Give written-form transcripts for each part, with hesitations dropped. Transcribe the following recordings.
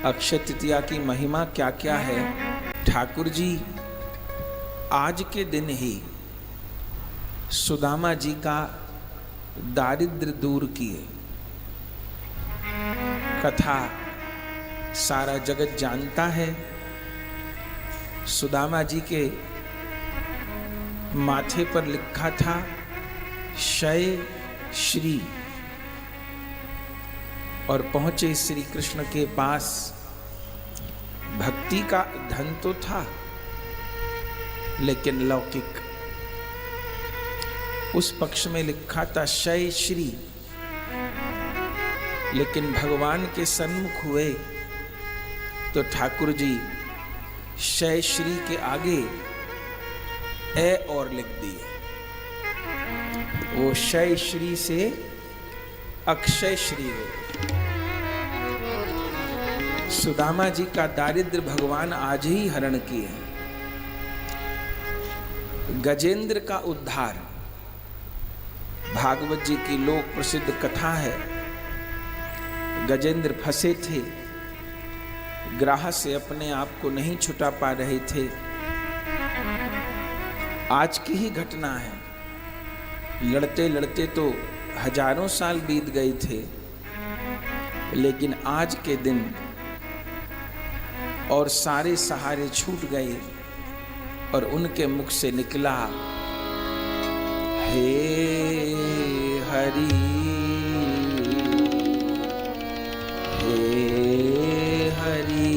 अक्षय तृतीया की महिमा क्या क्या है। ठाकुर जी आज के दिन ही सुदामा जी का दारिद्र्य दूर किए। कथा सारा जगत जानता है। सुदामा जी के माथे पर लिखा था शय श्री, और पहुंचे श्री कृष्ण के पास। भक्ति का धन तो था लेकिन लौकिक। उस पक्ष में लिखा था शय श्री, लेकिन भगवान के सन्मुख हुए तो ठाकुर जी शय श्री के आगे ए और लिख दिए। वो शय श्री से अक्षय श्री हो। सुदामा जी का दारिद्र्य भगवान आज ही हरण किए। गजेंद्र का उद्धार भागवत जी की लोक प्रसिद्ध कथा है। गजेंद्र फंसे थे, ग्राह से अपने आप को नहीं छुटा पा रहे थे। आज की ही घटना है। लड़ते लड़ते तो हजारों साल बीत गए थे, लेकिन आज के दिन और सारे सहारे छूट गए और उनके मुख से निकला हे हरि हे हरि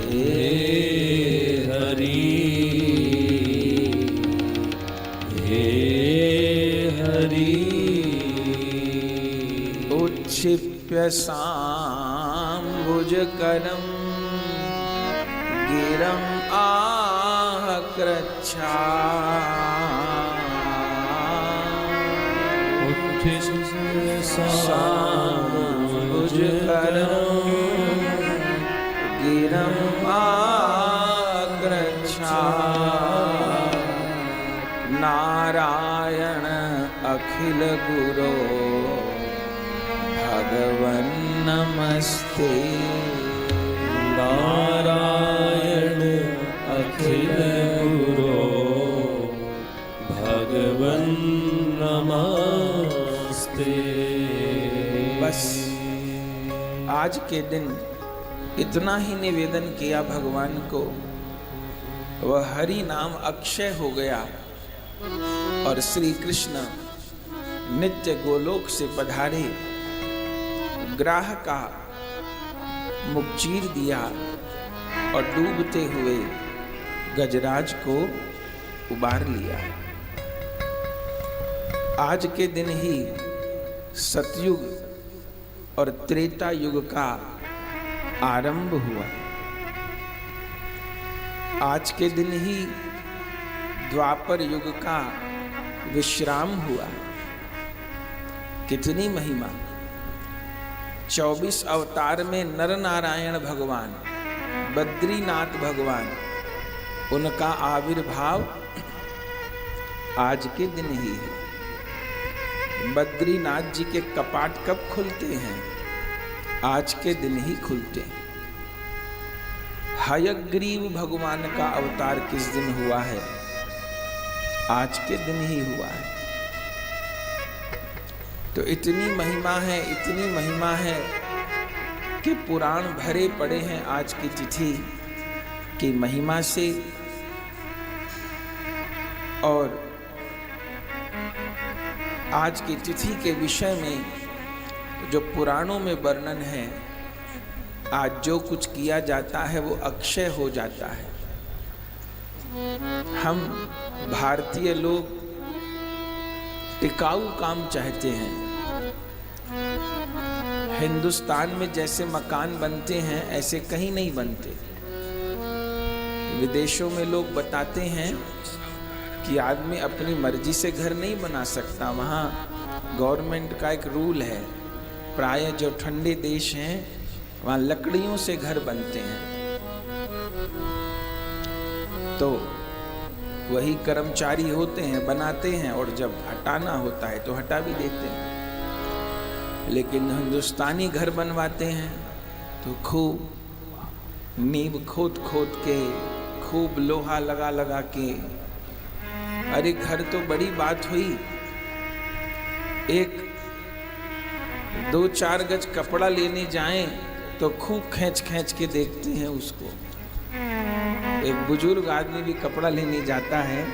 हे हरि हे हरि। उच्छिप्य भुजकरं गिरं आह कृच्छा। भुजकरं गिरं आह कृच्छा। नारायण अखिल गुरो भगवन् नमस्ते। नारायण अखिल गुरो भगवन् नमस्ते। बस आज के दिन इतना ही निवेदन किया भगवान को। वह हरि नाम अक्षय हो गया और श्री कृष्ण नित्य गोलोक से पधारे। ग्राह का मुख चीर दिया और डूबते हुए गजराज को उबार लिया। आज के दिन ही सतयुग और त्रेता युग का आरंभ हुआ। आज के दिन ही द्वापर युग का विश्राम हुआ। कितनी महिमा। 24 अवतार में नर नारायण भगवान, बद्रीनाथ भगवान, उनका आविर्भाव आज के दिन ही है। बद्रीनाथ जी के कपाट कब खुलते हैं? आज के दिन ही खुलते हैं। हयग्रीव भगवान का अवतार किस दिन हुआ है? आज के दिन ही हुआ है। तो इतनी महिमा है, इतनी महिमा है कि पुराण भरे पड़े हैं आज की तिथि की महिमा से। और आज की तिथि के विषय में जो पुराणों में वर्णन है, आज जो कुछ किया जाता है वो अक्षय हो जाता है। हम भारतीय लोग टिकाऊ काम चाहते हैं। हिंदुस्तान में जैसे मकान बनते हैं ऐसे कहीं नहीं बनते। विदेशों में लोग बताते हैं कि आदमी अपनी मर्जी से घर नहीं बना सकता। वहाँ गवर्नमेंट का एक रूल है। प्राय जो ठंडे देश हैं वहाँ लकड़ियों से घर बनते हैं। तो वही कर्मचारी होते हैं, बनाते हैं, और जब हटाना होता है तो हटा भी देते हैं। लेकिन हिंदुस्तानी घर बनवाते हैं तो खूब नींव खोद खोद के, खूब लोहा लगा लगा के। अरे घर तो बड़ी बात हुई, एक 2-4 गज कपड़ा लेने जाएं तो खूब खींच खींच के देखते हैं उसको। एक बुजुर्ग आदमी भी कपड़ा लेने जाता है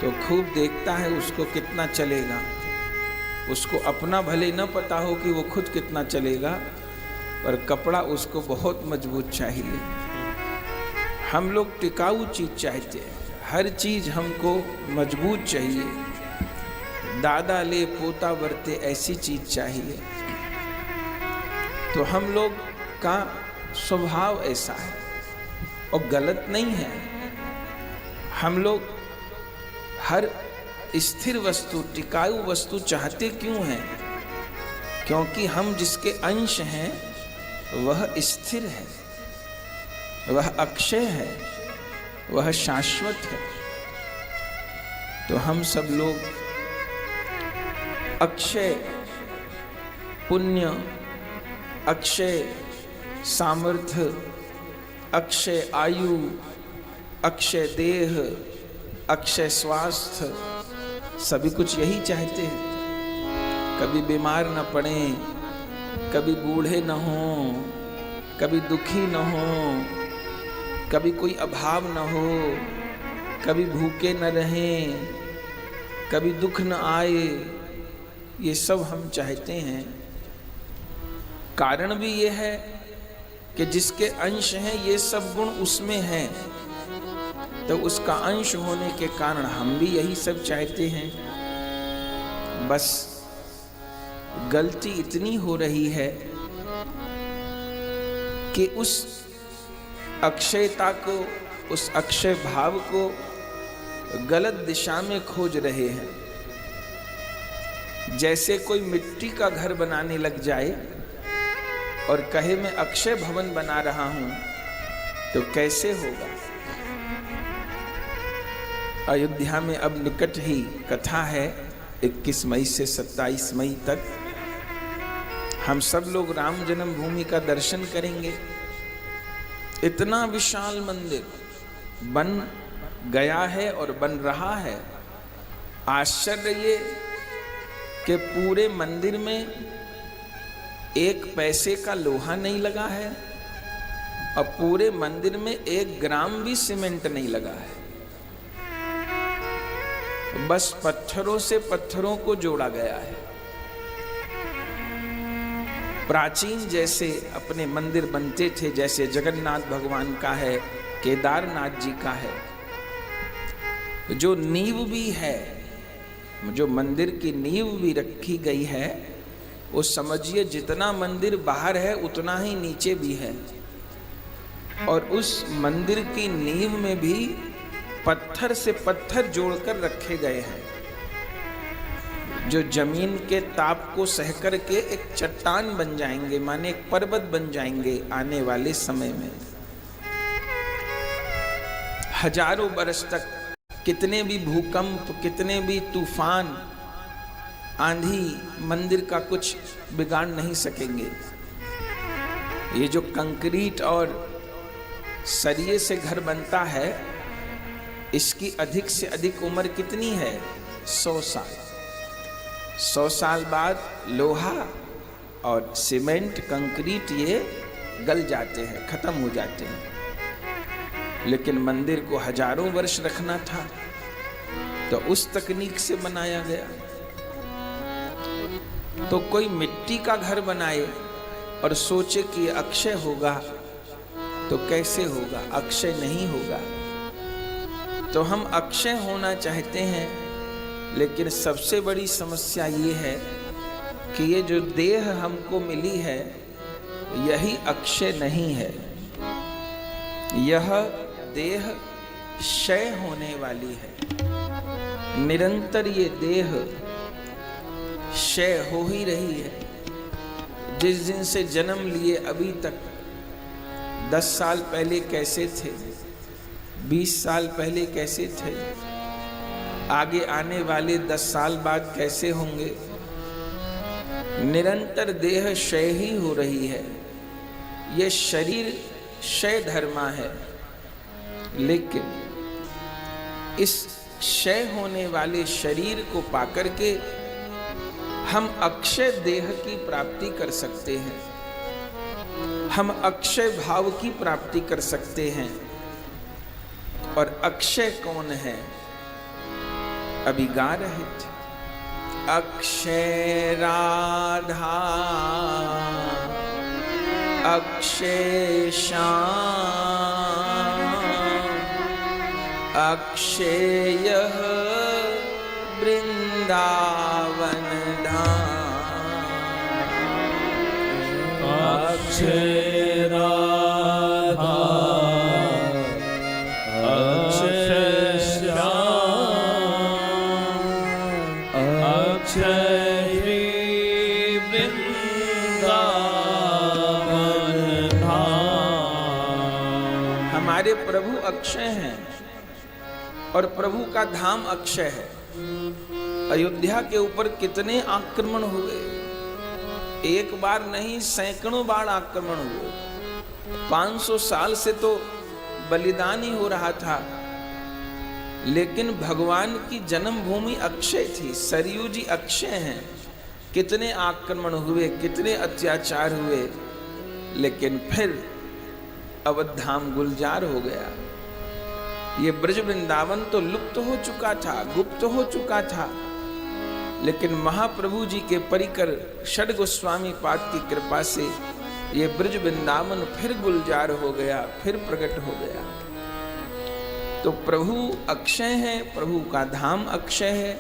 तो खूब देखता है उसको कितना चलेगा। उसको अपना भले न पता हो कि वो खुद कितना चलेगा, पर कपड़ा उसको बहुत मजबूत चाहिए। हम लोग टिकाऊ चीज चाहते हैं, हर चीज हमको मजबूत चाहिए। दादा ले पोता बरते ऐसी चीज चाहिए। तो हम लोग का स्वभाव ऐसा है और गलत नहीं है। हम लोग हर स्थिर वस्तु, टिकाऊ वस्तु चाहते क्यों हैं? क्योंकि हम जिसके अंश हैं वह स्थिर है, वह अक्षय है, वह शाश्वत है। तो हम सब लोग अक्षय पुण्य, अक्षय सामर्थ्य, अक्षय आयु, अक्षय देह, अक्षय स्वास्थ्य, सभी कुछ यही चाहते हैं। कभी बीमार न पड़े, कभी बूढ़े न हो, कभी दुखी न हो, कभी कोई अभाव न हो, कभी भूखे न रहें, कभी दुख न आए। ये सब हम चाहते हैं। कारण भी ये है कि जिसके अंश हैं ये सब गुण उसमें हैं, तो उसका अंश होने के कारण हम भी यही सब चाहते हैं। बस गलती इतनी हो रही है कि उस अक्षयता को, उस अक्षय भाव को गलत दिशा में खोज रहे हैं। जैसे कोई मिट्टी का घर बनाने लग जाए और कहे मैं अक्षय भवन बना रहा हूं, तो कैसे होगा? अयोध्या में अब निकट ही कथा है, 21 मई से 27 मई तक हम सब लोग राम जन्मभूमि का दर्शन करेंगे। इतना विशाल मंदिर बन गया है और बन रहा है। आश्चर्य ये कि पूरे मंदिर में 1 पैसे का लोहा नहीं लगा है और पूरे मंदिर में 1 ग्राम भी सीमेंट नहीं लगा है। बस पत्थरों से पत्थरों को जोड़ा गया है। प्राचीन जैसे अपने मंदिर बनते थे, जैसे जगन्नाथ भगवान का है, केदारनाथ जी का है, जो नींव भी है, जो मंदिर की नींव भी रखी गई है, वो समझिए जितना मंदिर बाहर है उतना ही नीचे भी है। और उस मंदिर की नींव में भी पत्थर से पत्थर जोड़कर रखे गए हैं, जो जमीन के ताप को सह कर के एक चट्टान बन जाएंगे, माने एक पर्वत बन जाएंगे आने वाले समय में। हजारों बरस तक कितने भी भूकंप, कितने भी तूफान, आंधी मंदिर का कुछ बिगाड़ नहीं सकेंगे। ये जो कंक्रीट और सरिये से घर बनता है, इसकी अधिक से अधिक उम्र कितनी है? 100 साल। 100 साल बाद लोहा और सीमेंट, कंक्रीट ये गल जाते हैं, खत्म हो जाते हैं। लेकिन मंदिर को हजारों वर्ष रखना था, तो उस तकनीक से बनाया गया। तो कोई मिट्टी का घर बनाए और सोचे कि अक्षय होगा, तो कैसे होगा? अक्षय नहीं होगा। तो हम अक्षय होना चाहते हैं, लेकिन सबसे बड़ी समस्या ये है कि ये जो देह हमको मिली है, यही अक्षय नहीं है। यह देह क्षय होने वाली है। निरंतर ये देह क्षय हो ही रही है। जिस दिन से जन्म लिए अभी तक 10 साल पहले कैसे थे, 20 साल पहले कैसे थे, आगे आने वाले 10 साल बाद कैसे होंगे, निरंतर देह क्षय ही हो रही है। ये शरीर क्षय धर्मा है, लेकिन इस क्षय होने वाले शरीर को पाकर के हम अक्षय देह की प्राप्ति कर सकते हैं, हम अक्षय भाव की प्राप्ति कर सकते हैं। और अक्षय कौन है? अभी गा रहे थे, अक्षय राधा अक्षय श्याम अक्षय वृंदावन धाम। अक्षय राधा अक्षय श्याम अक्षय वृंदावन धाम। हमारे प्रभु अक्षय हैं और प्रभु का धाम अक्षय है। अयोध्या के ऊपर कितने आक्रमण हुए, एक बार नहीं सैकड़ों बार आक्रमण हुए। 500 साल से तो बलिदान ही हो रहा था, लेकिन भगवान की जन्मभूमि अक्षय थी। सरयू जी अक्षय हैं। कितने आक्रमण हुए, कितने अत्याचार हुए, लेकिन फिर अवध धाम गुलजार हो गया। ये ब्रज वृंदावन तो लुप्त हो चुका था, गुप्त हो चुका था, लेकिन महाप्रभु जी के परिकर षड गोस्वामी पाद की कृपा से ये ब्रज वृंदावन फिर गुलजार हो गया, फिर प्रकट हो गया। तो प्रभु अक्षय है, प्रभु का धाम अक्षय है,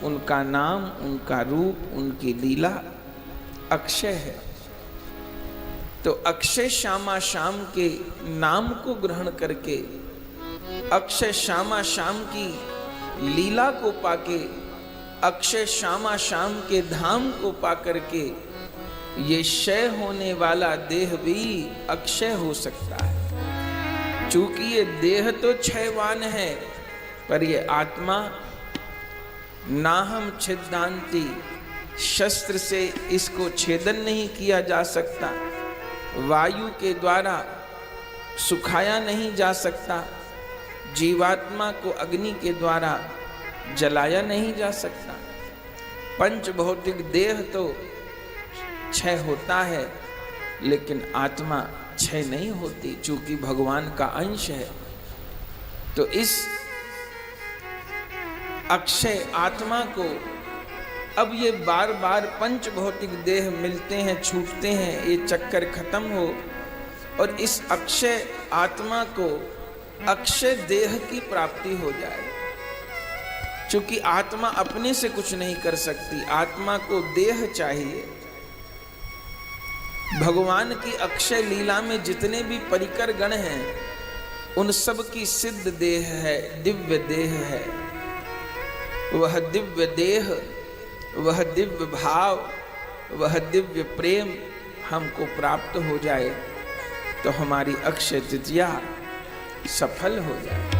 उनका नाम, उनका रूप, उनकी लीला अक्षय है। तो अक्षय श्यामा श्याम के नाम को ग्रहण करके, अक्षय श्यामा श्याम की लीला को पाके, अक्षय श्यामा श्याम के धाम को पाकर के ये क्षय होने वाला देह भी अक्षय हो सकता है। चूंकि ये देह तो क्षयवान है, पर ये आत्मा नाहम छिद्दांति, शस्त्र से इसको छेदन नहीं किया जा सकता, वायु के द्वारा सुखाया नहीं जा सकता, जीवात्मा को अग्नि के द्वारा जलाया नहीं जा सकता। पंच भौतिक देह तो क्षय होता है, लेकिन आत्मा क्षय नहीं होती, चूंकि भगवान का अंश है। तो इस अक्षय आत्मा को अब ये बार बार पंच भौतिक देह मिलते हैं, छूटते हैं, ये चक्कर खत्म हो और इस अक्षय आत्मा को अक्षय देह की प्राप्ति हो जाए। क्योंकि आत्मा अपने से कुछ नहीं कर सकती, आत्मा को देह चाहिए। भगवान की अक्षय लीला में जितने भी परिकर गण हैं, उन सब की सिद्ध देह है, दिव्य देह है। वह दिव्य देह, वह दिव्य भाव, वह दिव्य प्रेम हमको प्राप्त हो जाए तो हमारी अक्षय तृतीया सफल हो जाए।